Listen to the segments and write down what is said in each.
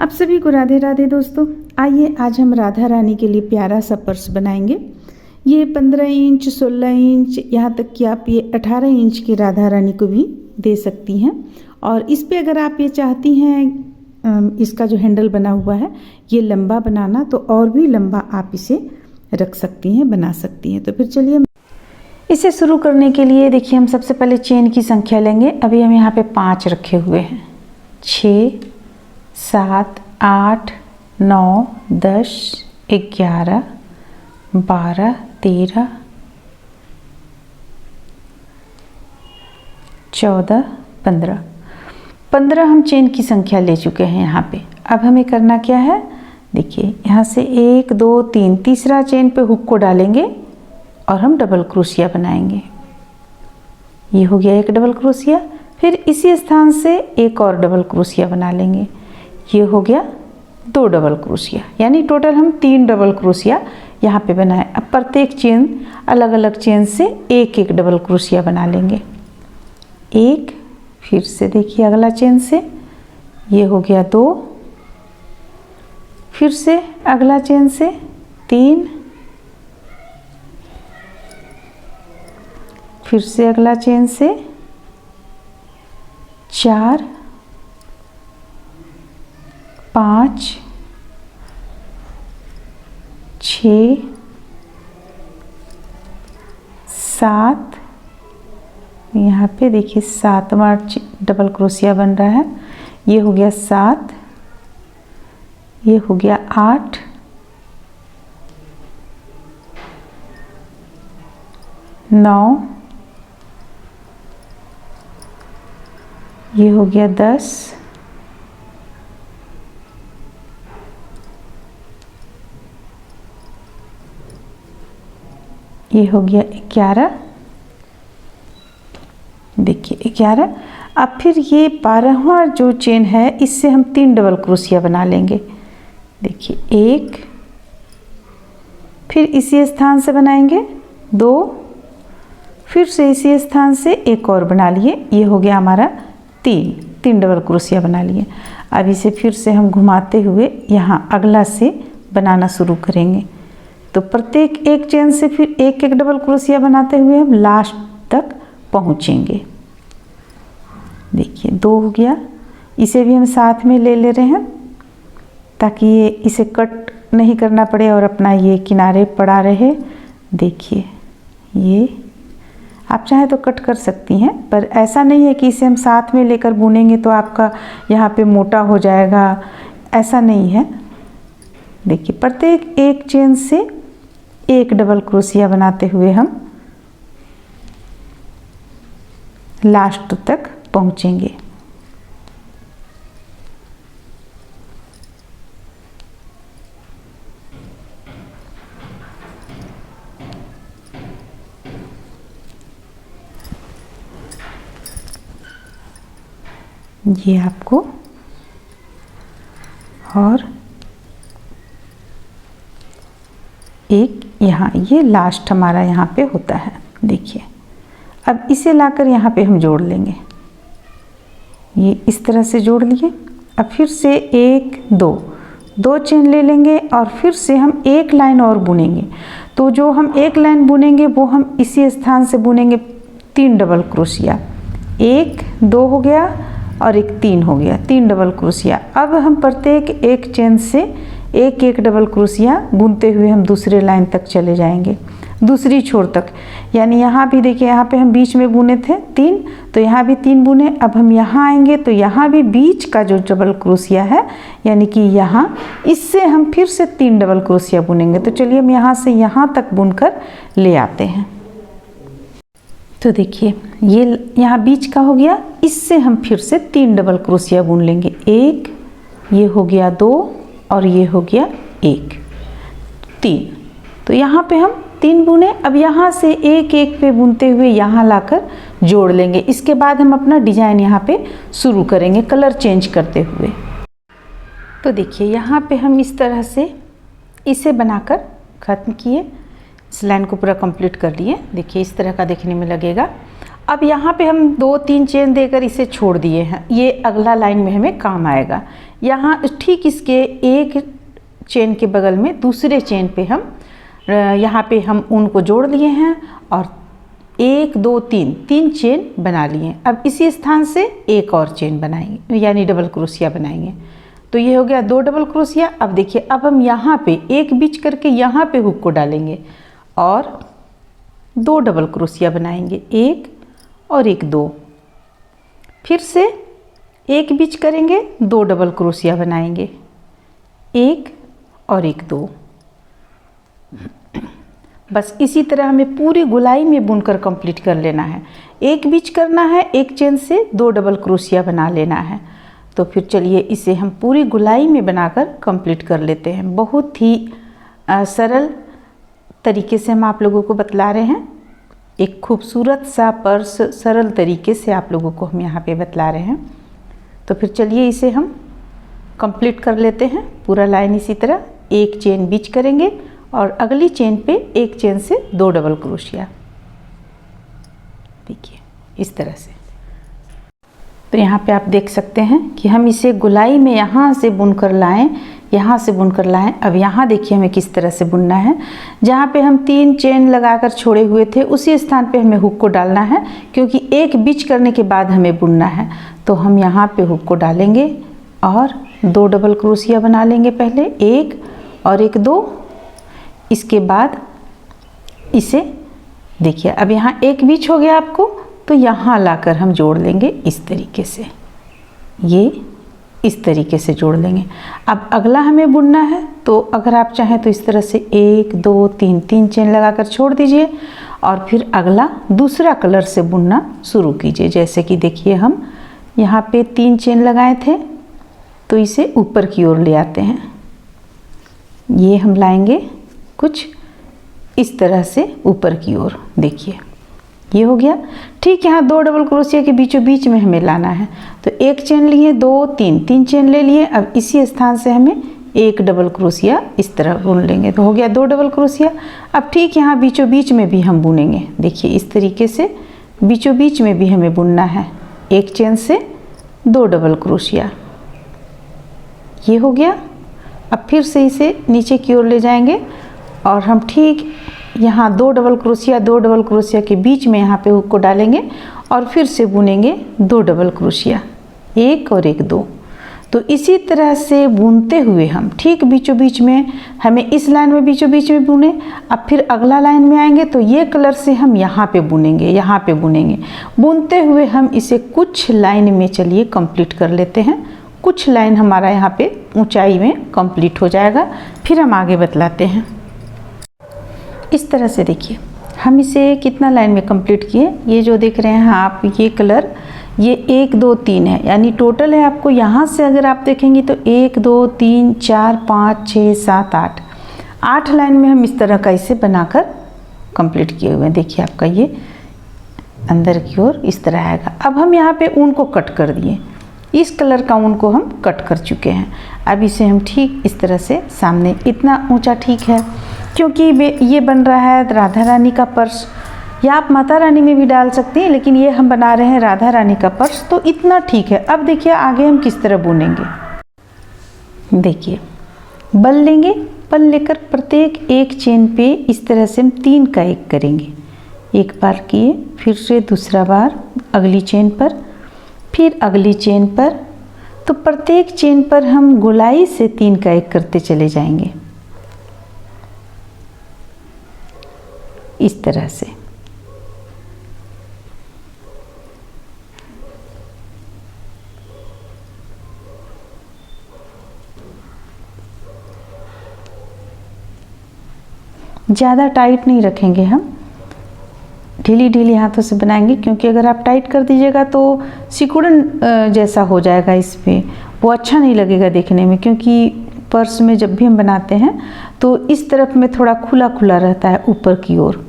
आप सभी को राधे राधे दोस्तों। आइए आज हम राधा रानी के लिए प्यारा सा पर्स बनाएंगे। ये 15 इंच 16 इंच यहाँ तक कि आप ये 18 इंच की राधा रानी को भी दे सकती हैं। और इस पे अगर आप ये चाहती हैं इसका जो हैंडल बना हुआ है ये लंबा बनाना, तो और भी लंबा आप इसे रख सकती हैं, बना सकती हैं। तो फिर चलिए इसे शुरू करने के लिए देखिए हम सबसे पहले चेन की संख्या लेंगे। अभी हम यहाँ पे 5 रखे हुए हैं, 6 7 8 9 10 11 12 13 14 15 हम चेन की संख्या ले चुके हैं यहाँ पे। अब हमें करना क्या है, देखिए यहाँ से 1 2 3 तीसरा चेन पे हुक को डालेंगे और हम डबल क्रोशिया बनाएंगे। ये हो गया एक डबल क्रोशिया। फिर इसी स्थान से एक और डबल क्रोशिया बना लेंगे। ये हो गया 2 डबल क्रोशिया, यानी टोटल हम 3 डबल क्रोशिया यहाँ पे बनाए। अब प्रत्येक चेन अलग अलग चेन से एक एक डबल क्रोशिया बना लेंगे। एक, फिर से देखिए अगला चेन से ये हो गया 2, फिर से अगला चेन से 3, फिर से अगला चेन से 4 5 6 7, यहाँ पे देखिए 7वां डबल क्रोशिया बन रहा है। ये हो गया 7, ये हो गया 8, 9, ये हो गया 10, ये हो गया 11, देखिए 11। अब फिर ये 12वां जो चेन है इससे हम 3 डबल क्रोशिया बना लेंगे। देखिए 1, फिर इसी स्थान से बनाएंगे 2, फिर से इसी स्थान से एक और बना लिए। ये हो गया हमारा 3 डबल क्रोशिया बना लिए। अब इसे फिर से हम घुमाते हुए यहाँ अगला से बनाना शुरू करेंगे। तो प्रत्येक एक चेन से फिर एक एक डबल क्रोशिया बनाते हुए हम लास्ट तक पहुँचेंगे। देखिए 2 हो गया, इसे भी हम साथ में ले रहे हैं ताकि ये इसे कट नहीं करना पड़े और अपना ये किनारे पड़ा रहे। देखिए ये आप चाहे तो कट कर सकती हैं, पर ऐसा नहीं है कि इसे हम साथ में लेकर बुनेंगे तो आपका यहाँ पे मोटा हो जाएगा, ऐसा नहीं है। देखिए प्रत्येक एक चेन से एक डबल क्रोशिया बनाते हुए हम लास्ट तक पहुँचेंगे। ये आपको और एक यहाँ, ये लास्ट हमारा यहाँ पे होता है। देखिए अब इसे लाकर यहाँ पे हम जोड़ लेंगे। ये इस तरह से जोड़ लिए। अब फिर से 1 2 चेन ले लेंगे और फिर से हम एक लाइन और बुनेंगे। तो जो हम एक लाइन बुनेंगे वो हम इसी स्थान से बुनेंगे 3 डबल क्रोशिया। 1 2 हो गया और एक 3 हो गया, 3 डबल क्रोशिया। अब हम प्रत्येक एक चेन से एक एक डबल क्रोशिया बुनते हुए हम दूसरे लाइन तक चले जाएंगे, दूसरी छोर तक। यानी यहाँ भी देखिए, यहाँ पे हम बीच में बुने थे 3, तो यहाँ भी 3 बुने। अब हम यहाँ आएंगे तो यहाँ भी बीच का जो डबल क्रोशिया है, यानी कि यहाँ, इससे हम फिर से 3 डबल क्रोशिया बुनेंगे। तो चलिए हम यहाँ से यहाँ तक बुनकर ले आते हैं। तो देखिए ये यहाँ बीच का हो गया, इससे हम फिर से 3 डबल क्रोशिया बुन लेंगे। 1, ये हो गया 2 और ये हो गया 1 3। तो यहाँ पे हम 3 बुने। अब यहाँ से एक एक पे बुनते हुए यहाँ लाकर जोड़ लेंगे। इसके बाद हम अपना डिजाइन यहाँ पे शुरू करेंगे कलर चेंज करते हुए। तो देखिए यहाँ पे हम इस तरह से इसे बनाकर ख़त्म किए, इस लाइन को पूरा कंप्लीट कर लिए। देखिए इस तरह का देखने में लगेगा। अब यहाँ पे हम 2-3 चेन देकर इसे छोड़ दिए हैं, ये अगला लाइन में हमें काम आएगा। यहाँ ठीक इसके एक चेन के बगल में दूसरे चेन पे हम यहाँ पे हम ऊन को जोड़ लिए हैं और 1 2 3 चेन बना लिए। अब इसी स्थान से एक और चेन बनाएंगे, यानी डबल क्रोशिया बनाएंगे। तो ये हो गया 2 डबल क्रोशिया। अब देखिए, अब हम यहाँ पे एक बीच करके यहाँ पे हुक को डालेंगे और 2 डबल क्रोशिया बनाएंगे, 1 और 1 2। फिर से एक बीच करेंगे, 2 डबल क्रोशिया बनाएंगे, 1 और 1 2। बस इसी तरह हमें पूरी गोलाई में बुनकर कंप्लीट कर लेना है। एक बीच करना है, एक चेन से 2 डबल क्रोशिया बना लेना है। तो फिर चलिए इसे हम पूरी गोलाई में बनाकर कंप्लीट कर लेते हैं। बहुत ही सरल तरीके से हम आप लोगों को बतला रहे हैं। एक खूबसूरत सा पर्स सरल तरीके से आप लोगों को हम यहाँ पे बतला रहे हैं। तो फिर चलिए इसे हम कंप्लीट कर लेते हैं। पूरा लाइन इसी तरह एक चेन बीच करेंगे और अगली चेन पे एक चेन से 2 डबल क्रोशिया। देखिए इस तरह से। तो यहाँ पे आप देख सकते हैं कि हम इसे गोलाई में यहाँ से बुनकर लाएं, यहाँ से बुनकर लाएं। अब यहाँ देखिए हमें किस तरह से बुनना है। जहाँ पे हम 3 चेन लगाकर छोड़े हुए थे उसी स्थान पे हमें हुक को डालना है, क्योंकि एक बीच करने के बाद हमें बुनना है। तो हम यहाँ पे हुक को डालेंगे और 2 डबल क्रोशिया बना लेंगे, पहले 1 और 1 2। इसके बाद इसे देखिए, अब यहाँ एक बीच हो गया आपको, तो यहाँ लाकर हम जोड़ लेंगे इस तरीके से, ये इस तरीके से जोड़ लेंगे। अब अगला हमें बुनना है, तो अगर आप चाहें तो इस तरह से 1 2 3 चेन लगाकर छोड़ दीजिए और फिर अगला दूसरा कलर से बुनना शुरू कीजिए। जैसे कि देखिए हम यहाँ पे 3 चेन लगाए थे, तो इसे ऊपर की ओर ले आते हैं। ये हम लाएंगे कुछ इस तरह से ऊपर की ओर। देखिए ये हो गया। ठीक यहाँ 2 डबल क्रोशिया के बीचों बीच में हमें लाना है। तो एक चेन लिए, 2 3 चेन ले लिए। अब इसी स्थान से हमें 1 डबल क्रोशिया इस तरह बुन लेंगे। तो हो गया 2 डबल क्रोशिया। अब ठीक यहाँ बीचों बीच में भी हम बुनेंगे। देखिए इस तरीके से बीचों बीच में भी हमें बुनना है, एक चेन से 2 डबल क्रोशिया। ये हो गया। अब फिर से इसे नीचे की ओर ले जाएंगे और हम ठीक यहाँ 2 डबल क्रोशिया के बीच में यहाँ पे हुक को डालेंगे और फिर से बुनेंगे 2 डबल क्रोशिया, 1 और 1 2। तो इसी तरह से बुनते हुए हम ठीक बीचों बीच में, हमें इस लाइन में बीचों बीच में बुने। अब फिर अगला लाइन में आएंगे तो ये कलर से हम यहाँ पे बुनेंगे, यहाँ पे बुनेंगे। बुनते हुए हम इसे कुछ लाइन में चलिए कंप्लीट कर लेते हैं। कुछ लाइन हमारा यहाँ पे ऊंचाई में कंप्लीट हो जाएगा, फिर हम आगे बतलाते हैं। इस तरह से देखिए हम इसे कितना लाइन में कंप्लीट किए। ये जो देख रहे हैं आप, ये कलर, ये 1 2 3 है, यानी टोटल है आपको यहाँ से अगर आप देखेंगे तो 1 2 3 4 5 6 7 8 लाइन में हम इस तरह का इसे बनाकर कंप्लीट किए हुए हैं। देखिए आपका ये अंदर की ओर इस तरह आएगा। अब हम यहाँ पे ऊन को कट कर दिए, इस कलर का ऊन को हम कट कर चुके हैं। अब इसे हम ठीक इस तरह से सामने, इतना ऊंचा ठीक है क्योंकि ये बन रहा है राधा रानी का पर्स, या आप माता रानी में भी डाल सकते हैं, लेकिन ये हम बना रहे हैं राधा रानी का पर्स, तो इतना ठीक है। अब देखिए आगे हम किस तरह बुनेंगे। देखिए बल लेंगे, बल लेकर प्रत्येक एक चेन पे इस तरह से हम 3 का 1 करेंगे। एक बार किए, फिर से दूसरा बार अगली चेन पर, फिर अगली चेन पर। तो प्रत्येक चेन पर हम गोलाई से 3 का 1 करते चले जाएंगे इस तरह से। ज़्यादा टाइट नहीं रखेंगे हम, ढीली ढीली हाथों से बनाएंगे, क्योंकि अगर आप टाइट कर दीजिएगा तो सिकुड़न जैसा हो जाएगा इस पे, वो अच्छा नहीं लगेगा देखने में। क्योंकि पर्स में जब भी हम बनाते हैं तो इस तरफ में थोड़ा खुला खुला रहता है ऊपर की ओर।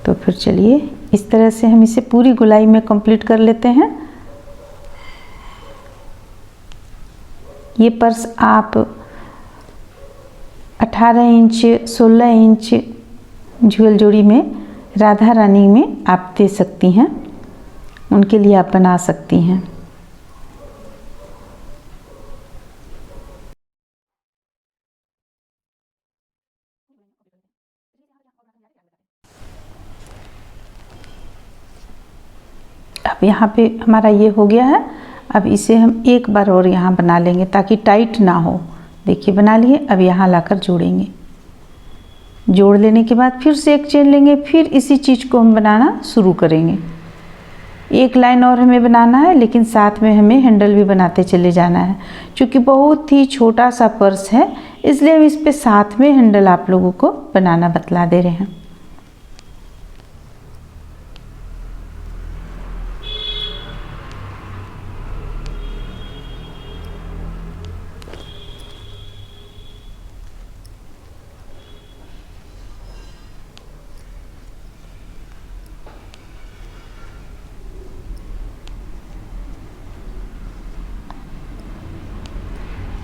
तो फिर चलिए इस तरह से हम इसे पूरी गोलाई में कंप्लीट कर लेते हैं। ये पर्स आप 18 इंच 16 इंच ज्वेल जोड़ी में राधा रानी में आप दे सकती हैं, उनके लिए आप बना सकती हैं। अब यहाँ पे हमारा ये हो गया है। अब इसे हम एक बार और यहाँ बना लेंगे ताकि टाइट ना हो। देखिए बना लिए। अब यहाँ लाकर जोड़ेंगे। जोड़ लेने के बाद फिर से एक चेन लेंगे, फिर इसी चीज़ को हम बनाना शुरू करेंगे। एक लाइन और हमें बनाना है, लेकिन साथ में हमें हैंडल भी बनाते चले जाना है। क्योंकि बहुत ही छोटा सा पर्स है, इसलिए हम इस पे साथ में हैंडल आप लोगों को बनाना बतला दे रहे हैं।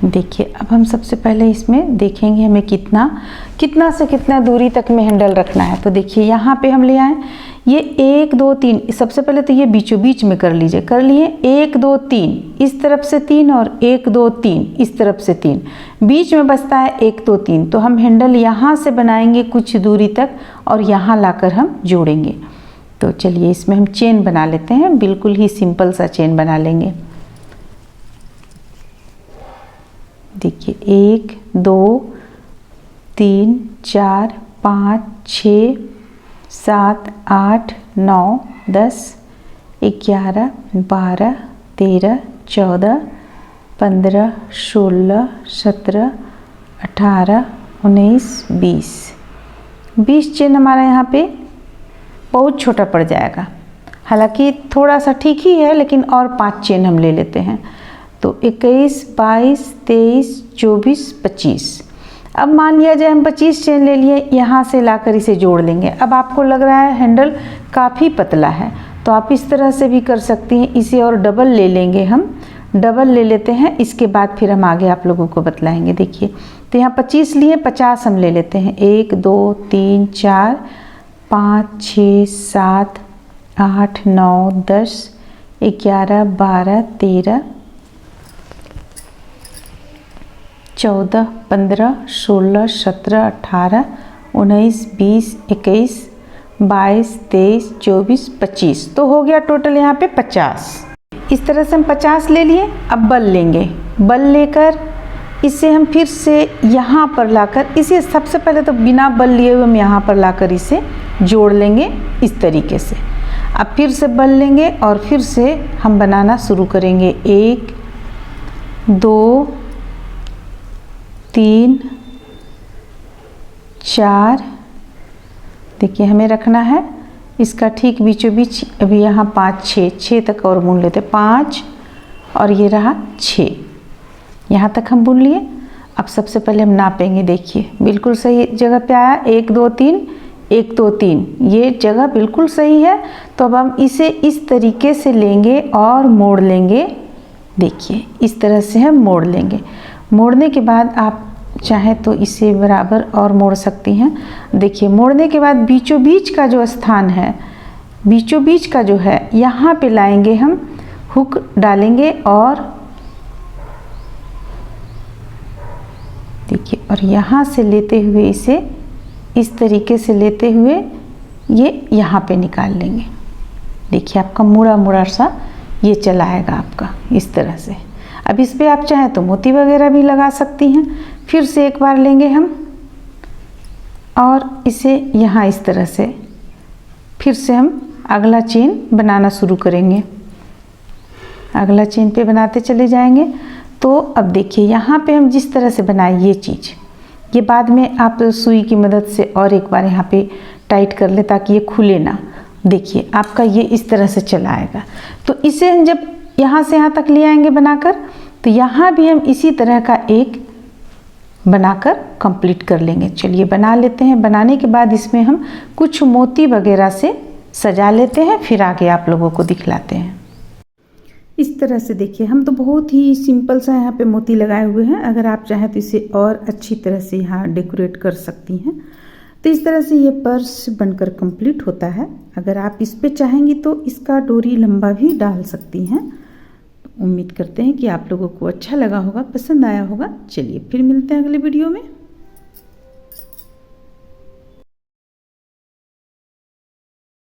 देखिए अब हम सबसे पहले इसमें देखेंगे हमें कितना से कितना दूरी तक में हैंडल रखना है। तो देखिए यहाँ पे हम ले आए, ये 1 2 3, सबसे पहले तो ये बीचों बीच में कर लीजिए। कर लिए 1 2 3, इस तरफ से 3 और 1 2 3 इस तरफ से 3, बीच में बचता है 1 2 3। तो हम हैंडल यहाँ से बनाएंगे कुछ दूरी तक और यहाँ लाकर हम जोड़ेंगे। तो चलिए इसमें हम चेन बना लेते हैं, बिल्कुल ही सिंपल सा चेन बना लेंगे। देखिए 1 2 3 4 5 6 7 8 9 10 11 12 13 14 15 16 17 18 19 20 चेन हमारा यहाँ पे बहुत छोटा पड़ जाएगा। हालांकि थोड़ा सा ठीक ही है, लेकिन और 5 चेन हम ले लेते हैं। तो 21 22 23 24 25। अब मान लिया जाए हम 25 चेन ले लिए, यहाँ से लाकर इसे जोड़ लेंगे। अब आपको लग रहा है हैंडल काफ़ी पतला है, तो आप इस तरह से भी कर सकती हैं। इसे और डबल ले लेंगे, हम डबल ले लेते हैं। इसके बाद फिर हम आगे आप लोगों को बतलाएंगे। देखिए तो यहाँ 25 लिए, 50 हम ले लेते हैं। 1 2 3 4 5 6 7 8 9 10 11 12 13 14 15 16 17 18 19 20 21 22 23 24 25। तो हो गया टोटल यहाँ पे 50। इस तरह से हम 50 ले लिए। अब बल लेंगे, बल लेकर इसे हम फिर से यहाँ पर लाकर, इसे सबसे पहले तो बिना बल लिए हुए हम यहाँ पर लाकर इसे जोड़ लेंगे इस तरीके से। अब फिर से बल लेंगे और फिर से हम बनाना शुरू करेंगे। 1 2 3 4, देखिए हमें रखना है इसका ठीक बीचों बीच। अभी यहाँ 5 6 तक और बुन लेते। 5 और ये रहा 6, यहाँ तक हम बुन लिए। अब सबसे पहले हम नापेंगे। देखिए बिल्कुल सही जगह पे आया। 1 2 3 1 2 3, ये जगह बिल्कुल सही है। तो अब हम इसे इस तरीके से लेंगे और मोड़ लेंगे। देखिए इस तरह से हम मोड़ लेंगे। मोड़ने के बाद आप चाहे तो इसे बराबर और मोड़ सकती हैं। देखिए मोड़ने के बाद बीचों बीच का जो स्थान है, बीचों बीच का जो है, यहाँ पे लाएंगे हम, हुक डालेंगे और देखिए, और यहाँ से लेते हुए इसे इस तरीके से लेते हुए ये यहाँ पे निकाल लेंगे। देखिए आपका मुड़ा मुड़ा सा ये चला आएगा आपका इस तरह से। अब इस पे आप चाहें तो मोती वगैरह भी लगा सकती हैं। फिर से एक बार लेंगे हम और इसे यहाँ इस तरह से फिर से हम अगला चेन बनाना शुरू करेंगे। अगला चेन पे बनाते चले जाएंगे। तो अब देखिए यहाँ पे हम जिस तरह से बनाए ये चीज़, ये बाद में आप सुई की मदद से और एक बार यहाँ पे टाइट कर ले ताकि ये खुले ना। देखिए आपका ये इस तरह से चला आएगा। तो इसे हम जब यहाँ से यहाँ तक ले आएंगे बनाकर, तो यहाँ भी हम इसी तरह का एक बनाकर कंप्लीट कर लेंगे। चलिए बना लेते हैं। बनाने के बाद इसमें हम कुछ मोती वगैरह से सजा लेते हैं, फिर आगे आप लोगों को दिखलाते हैं। इस तरह से देखिए हम तो बहुत ही सिंपल सा यहाँ पे मोती लगाए हुए हैं। अगर आप चाहें तो इसे और अच्छी तरह से यहाँ डेकोरेट कर सकती हैं। तो इस तरह से ये पर्स बनकर कंप्लीट होता है। अगर आप इस पे चाहेंगी तो इसका डोरी लंबा भी डाल सकती हैं। उम्मीद करते हैं कि आप लोगों को अच्छा लगा होगा, पसंद आया होगा। चलिए फिर मिलते हैं अगले वीडियो में।